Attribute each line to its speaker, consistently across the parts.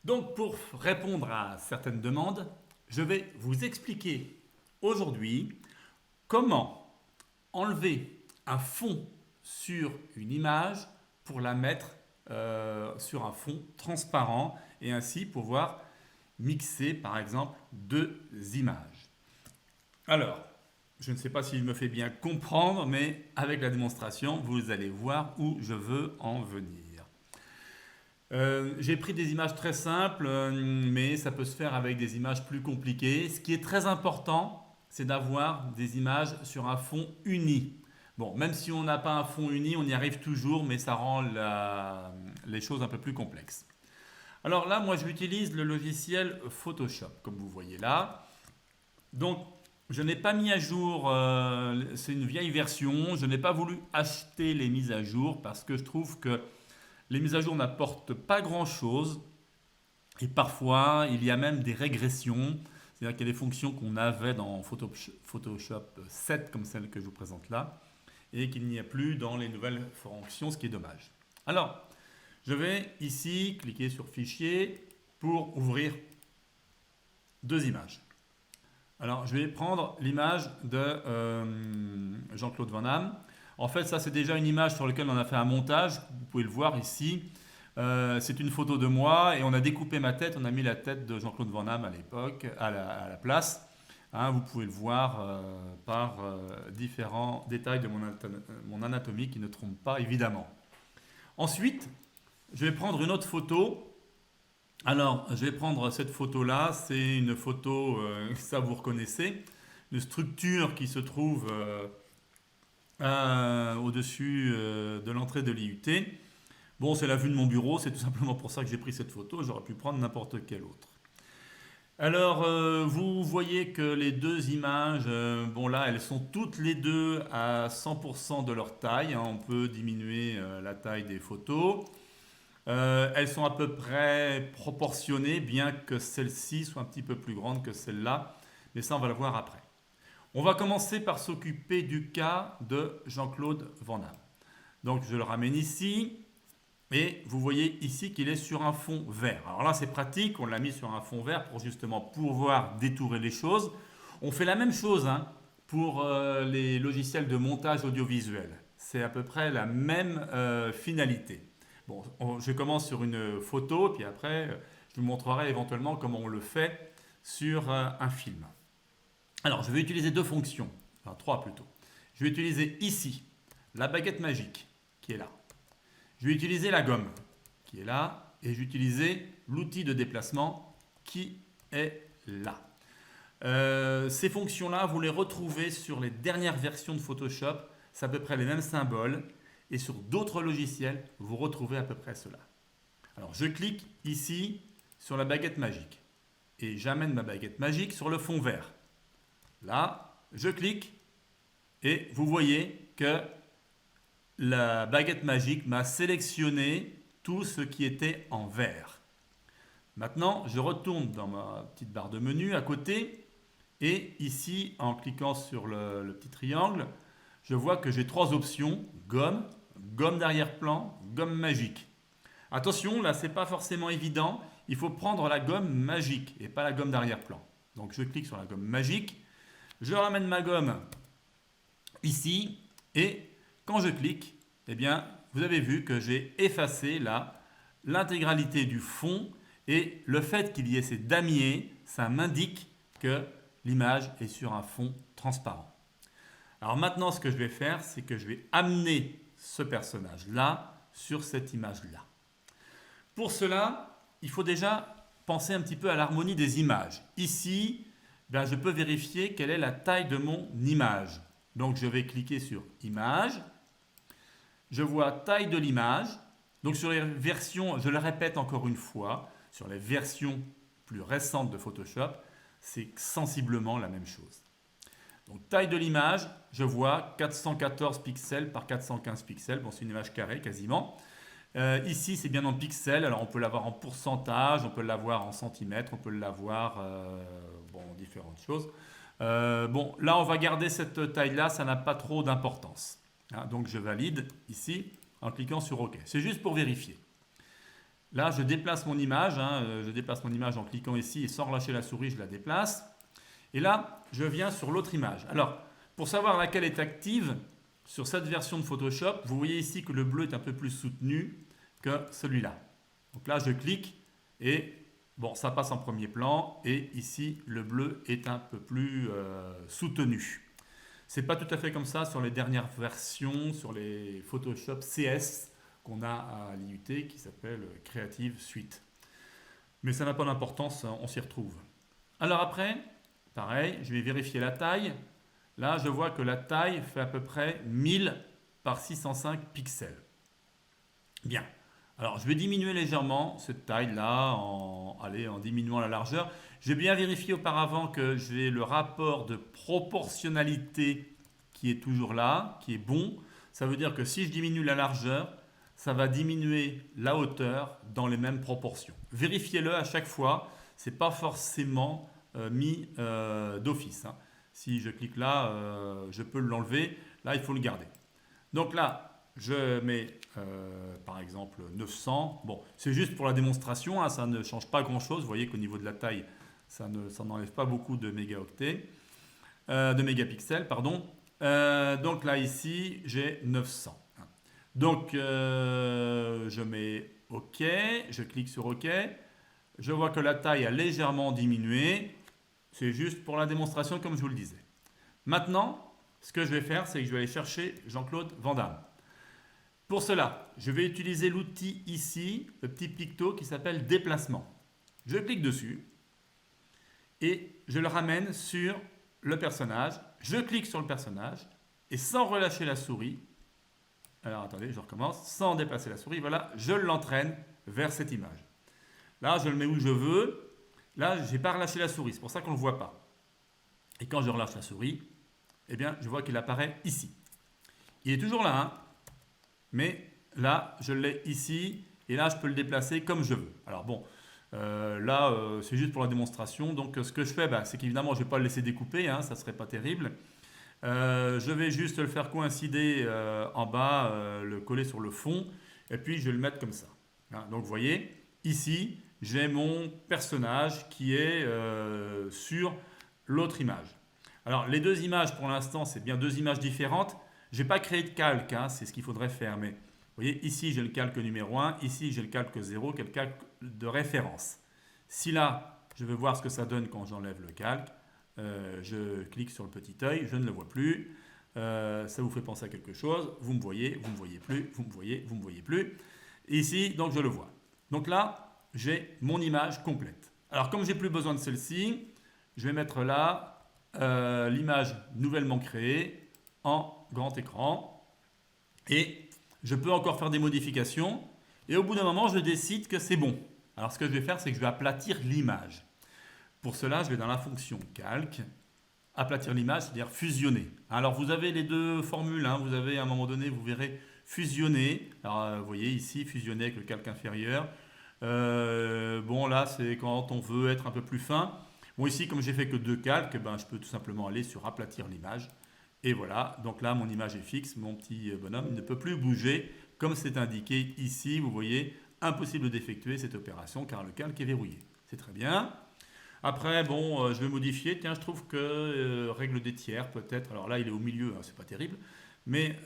Speaker 1: Donc pour répondre à certaines demandes, je vais vous expliquer aujourd'hui comment enlever un fond sur une image pour la mettre sur un fond transparent et ainsi pouvoir mixer par exemple deux images. Alors, je ne sais pas si je me fais bien comprendre, mais avec la démonstration, vous allez voir où je veux en venir. J'ai pris des images très simples, mais ça peut se faire avec des images plus compliquées. Ce qui est très important, c'est d'avoir des images sur un fond uni. Bon, même si on n'a pas un fond uni, on y arrive toujours, mais ça rend les choses un peu plus complexes. Alors là, moi, j'utilise le logiciel Photoshop, comme vous voyez là. Donc, je n'ai pas mis à jour, c'est une vieille version, je n'ai pas voulu acheter les mises à jour parce que je trouve que les mises à jour n'apportent pas grand-chose et parfois il y a même des régressions, c'est-à-dire qu'il y a des fonctions qu'on avait dans Photoshop 7 comme celle que je vous présente là et qu'il n'y a plus dans les nouvelles fonctions, ce qui est dommage. Alors, je vais ici cliquer sur Fichier pour ouvrir deux images. Alors, je vais prendre l'image de Jean-Claude Van Damme. En fait, ça, c'est déjà une image sur laquelle on a fait un montage. Vous pouvez le voir ici. C'est une photo de moi et on a découpé ma tête. On a mis la tête de Jean-Claude Van Damme à l'époque, à la place. Hein, vous pouvez le voir par différents détails de mon anatomie qui ne trompent pas, évidemment. Ensuite, je vais prendre une autre photo. Alors, je vais prendre cette photo-là. C'est une photo, ça vous reconnaissez, une structure qui se trouve au-dessus de l'entrée de l'IUT. Bon, c'est la vue de mon bureau, c'est tout simplement pour ça que j'ai pris cette photo. J'aurais pu prendre n'importe quelle autre. Alors, vous voyez que les deux images, bon là, elles sont toutes les deux à 100% de leur taille, hein. On peut diminuer la taille des photos. Elles sont à peu près proportionnées, bien que celle-ci soit un petit peu plus grande que celle-là. Mais ça, on va le voir après. On va commencer par s'occuper du cas de Jean-Claude Van Damme. Donc, je le ramène ici. Et vous voyez ici qu'il est sur un fond vert. Alors là, c'est pratique. On l'a mis sur un fond vert pour justement pouvoir détourer les choses. On fait la même chose hein, pour les logiciels de montage audiovisuel. C'est à peu près la même finalité. Bon, je commence sur une photo, puis après, je vous montrerai éventuellement comment on le fait sur un film. Alors, je vais utiliser deux fonctions, enfin trois plutôt. Je vais utiliser ici la baguette magique qui est là. Je vais utiliser la gomme qui est là et je vais utiliser l'outil de déplacement qui est là. Ces fonctions-là, vous les retrouvez sur les dernières versions de Photoshop. C'est à peu près les mêmes symboles. Et sur d'autres logiciels, vous retrouvez à peu près cela. Alors, je clique ici sur la baguette magique. Et j'amène ma baguette magique sur le fond vert. Là, je clique et vous voyez que la baguette magique m'a sélectionné tout ce qui était en vert. Maintenant, je retourne dans ma petite barre de menu à côté et ici, en cliquant sur le petit triangle, je vois que j'ai trois options, gomme, gomme d'arrière-plan, gomme magique. Attention, là, ce n'est pas forcément évident. Il faut prendre la gomme magique et pas la gomme d'arrière-plan. Donc, je clique sur la gomme magique. Je ramène ma gomme ici et quand je clique, eh bien, vous avez vu que j'ai effacé là l'intégralité du fond et le fait qu'il y ait ces damiers, ça m'indique que l'image est sur un fond transparent. Alors maintenant, ce que je vais faire, c'est que je vais amener ce personnage-là sur cette image-là. Pour cela, il faut déjà penser un petit peu à l'harmonie des images. Ici, ben, je peux vérifier quelle est la taille de mon image. Donc je vais cliquer sur Image. Je vois taille de l'image. Donc sur les versions, je le répète encore une fois, sur les versions plus récentes de Photoshop, c'est sensiblement la même chose. Donc taille de l'image, je vois 414 pixels par 415 pixels. Bon, c'est une image carrée quasiment. Ici, c'est bien en pixels. Alors, on peut l'avoir en pourcentage, on peut l'avoir en centimètres, on peut l'avoir bon, différentes choses. Bon, là, on va garder cette taille-là, ça n'a pas trop d'importance. Hein, donc, je valide ici en cliquant sur OK. C'est juste pour vérifier. Là, je déplace mon image, hein, je déplace mon image en cliquant ici et sans relâcher la souris, je la déplace. Et là, je viens sur l'autre image. Alors, pour savoir laquelle est active, sur cette version de Photoshop, vous voyez ici que le bleu est un peu plus soutenu que celui-là. Donc là, je clique et bon, ça passe en premier plan. Et ici, le bleu est un peu plus soutenu. C'est pas tout à fait comme ça sur les dernières versions, sur les Photoshop CS qu'on a à l'IUT qui s'appelle Creative Suite. Mais ça n'a pas d'importance, on s'y retrouve. Alors après, pareil, je vais vérifier la taille. Là, je vois que la taille fait à peu près 1000 par 605 pixels. Bien. Alors, je vais diminuer légèrement cette taille-là en diminuant la largeur. J'ai bien vérifié auparavant que j'ai le rapport de proportionnalité qui est toujours là, qui est bon. Ça veut dire que si je diminue la largeur, ça va diminuer la hauteur dans les mêmes proportions. Vérifiez-le à chaque fois. Ce n'est pas forcément mis d'office, hein. Si je clique là, je peux l'enlever. Là, il faut le garder. Donc là, je mets par exemple 900. Bon, c'est juste pour la démonstration, hein, ça ne change pas grand-chose. Vous voyez qu'au niveau de la taille, ça n'enlève pas beaucoup de mégaoctets, de mégapixels, pardon. Donc là, ici, j'ai 900. Donc, je mets OK, je clique sur OK. Je vois que la taille a légèrement diminué. C'est juste pour la démonstration, comme je vous le disais. Maintenant, ce que je vais faire, c'est que je vais aller chercher Jean-Claude Van Damme. Pour cela, je vais utiliser l'outil ici, le petit picto qui s'appelle déplacement. Je clique dessus et je le ramène sur le personnage. Je clique sur le personnage et sans relâcher la souris, alors attendez, je recommence, sans déplacer la souris, voilà, je l'entraîne vers cette image. Là, je le mets où je veux. Là, je n'ai pas relâché la souris, c'est pour ça qu'on ne le voit pas. Et quand je relâche la souris, eh bien, je vois qu'il apparaît ici. Il est toujours là, hein, mais là, je l'ai ici, et là, je peux le déplacer comme je veux. Alors bon, là, c'est juste pour la démonstration. Donc, ce que je fais, c'est qu'évidemment, je ne vais pas le laisser découper, hein, ça ne serait pas terrible. Je vais juste le faire coïncider en bas, le coller sur le fond, et puis je vais le mettre comme ça. Hein, donc, vous voyez, ici, j'ai mon personnage qui est sur l'autre image. Alors, les deux images, pour l'instant, c'est bien deux images différentes. Je n'ai pas créé de calque, hein, c'est ce qu'il faudrait faire. Mais vous voyez, ici, j'ai le calque numéro 1, ici, j'ai le calque 0, qui est le calque de référence. Si là, je veux voir ce que ça donne quand j'enlève le calque, je clique sur le petit œil, je ne le vois plus. Ça vous fait penser à quelque chose. Vous me voyez plus, vous me voyez plus. Ici, donc, je le vois. Donc là, j'ai mon image complète. Alors, comme je n'ai plus besoin de celle-ci, je vais mettre là l'image nouvellement créée en grand écran. Et je peux encore faire des modifications. Et au bout d'un moment, je décide que c'est bon. Alors, ce que je vais faire, c'est que je vais aplatir l'image. Pour cela, je vais dans la fonction calque, aplatir l'image, c'est-à-dire fusionner. Alors, vous avez les deux formules. Hein. Vous avez, à un moment donné, vous verrez fusionner. Alors, vous voyez ici, fusionner avec le calque inférieur. Bon, là, c'est quand on veut être un peu plus fin. Bon, ici, comme j'ai fait que deux calques, je peux tout simplement aller sur aplatir l'image. Et voilà, donc là, mon image est fixe. Mon petit bonhomme ne peut plus bouger. Comme c'est indiqué ici, vous voyez, impossible d'effectuer cette opération car le calque est verrouillé. C'est très bien. Après, bon, je vais modifier. Tiens, je trouve que règle des tiers, peut-être. Alors là, il est au milieu, hein, c'est pas terrible. Mais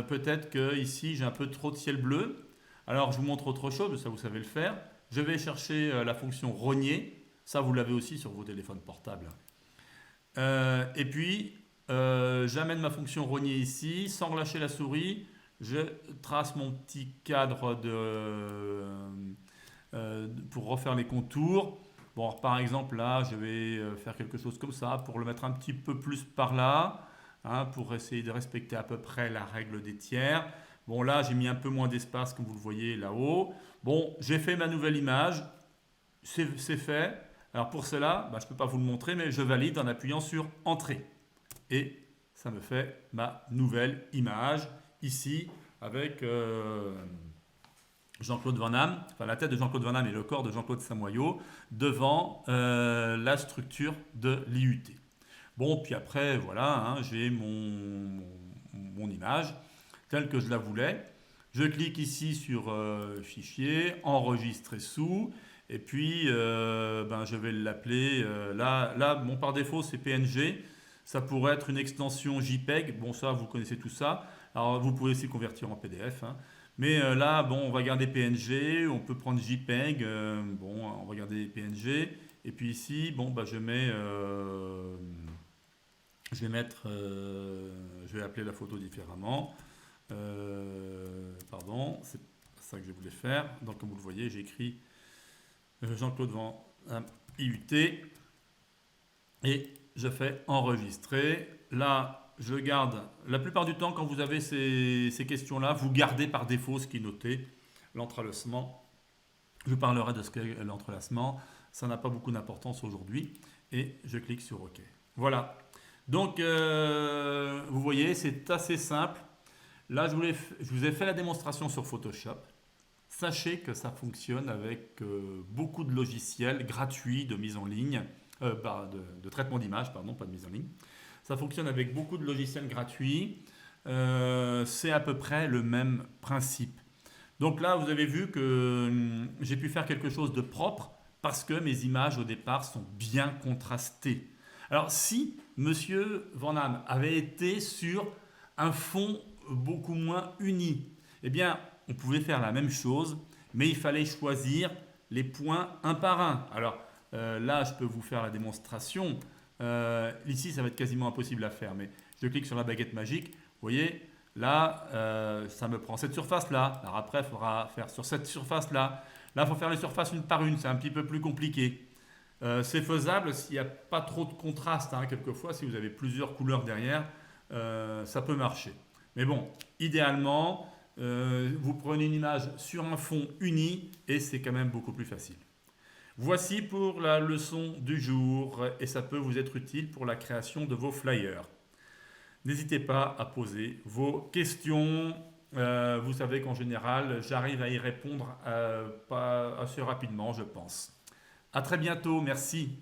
Speaker 1: peut-être que ici, j'ai un peu trop de ciel bleu. Alors, je vous montre autre chose, ça vous savez le faire. Je vais chercher la fonction rogner. Ça, vous l'avez aussi sur vos téléphones portables. Et puis, j'amène ma fonction rogner ici. Sans relâcher la souris, je trace mon petit cadre pour refaire les contours. Bon, alors, par exemple, là, je vais faire quelque chose comme ça pour le mettre un petit peu plus par là, hein, pour essayer de respecter à peu près la règle des tiers. Bon, là, j'ai mis un peu moins d'espace, comme vous le voyez là-haut. Bon, j'ai fait ma nouvelle image. C'est fait. Alors, pour cela, je ne peux pas vous le montrer, mais je valide en appuyant sur Entrée. Et ça me fait ma nouvelle image, ici, avec Jean-Claude Van Damme, enfin la tête de Jean-Claude Van Damme et le corps de Jean-Claude Samoyau, devant la structure de l'IUT. Bon, puis après, voilà, hein, j'ai mon image telle que je la voulais. Je clique ici sur Fichier, Enregistrer sous, et puis je vais l'appeler. Bon, par défaut, c'est PNG. Ça pourrait être une extension JPEG. Bon, ça, vous connaissez tout ça. Alors, vous pouvez aussi le convertir en PDF, hein. Mais là, bon, on va garder PNG. On peut prendre JPEG. Bon, on va garder PNG. Et puis ici, bon, je vais mettre, je vais appeler la photo différemment. Pardon, c'est ça que je voulais faire. Donc, comme vous le voyez, j'ai écrit Jean-Claude Van Damme, IUT, et je fais enregistrer. Là, je garde. La plupart du temps, quand vous avez ces questions-là, vous gardez par défaut ce qui est noté, l'entrelacement. Je parlerai de ce qu'est l'entrelacement. Ça n'a pas beaucoup d'importance aujourd'hui. Et je clique sur OK. Voilà. Donc, vous voyez, c'est assez simple. Là, je vous ai fait la démonstration sur Photoshop. Sachez que ça fonctionne avec beaucoup de logiciels gratuits de mise en ligne, de traitement d'image, pardon, pas de mise en ligne. Ça fonctionne avec beaucoup de logiciels gratuits. C'est à peu près le même principe. Donc là, vous avez vu que j'ai pu faire quelque chose de propre parce que mes images au départ sont bien contrastées. Alors si Monsieur Van Damme avait été sur un fond beaucoup moins uni, eh bien, on pouvait faire la même chose, mais il fallait choisir les points un par un. Alors là, je peux vous faire la démonstration. Ici, ça va être quasiment impossible à faire, mais je clique sur la baguette magique. Vous voyez, là, ça me prend cette surface-là. Alors après, il faudra faire sur cette surface-là. Là, il faut faire les surfaces une par une. C'est un petit peu plus compliqué. C'est faisable s'il n'y a pas trop de contraste, hein. Quelquefois, si vous avez plusieurs couleurs derrière, ça peut marcher. Mais bon, idéalement, vous prenez une image sur un fond uni et c'est quand même beaucoup plus facile. Voici pour la leçon du jour et ça peut vous être utile pour la création de vos flyers. N'hésitez pas à poser vos questions. Vous savez qu'en général, j'arrive à y répondre pas assez rapidement, je pense. À très bientôt, merci.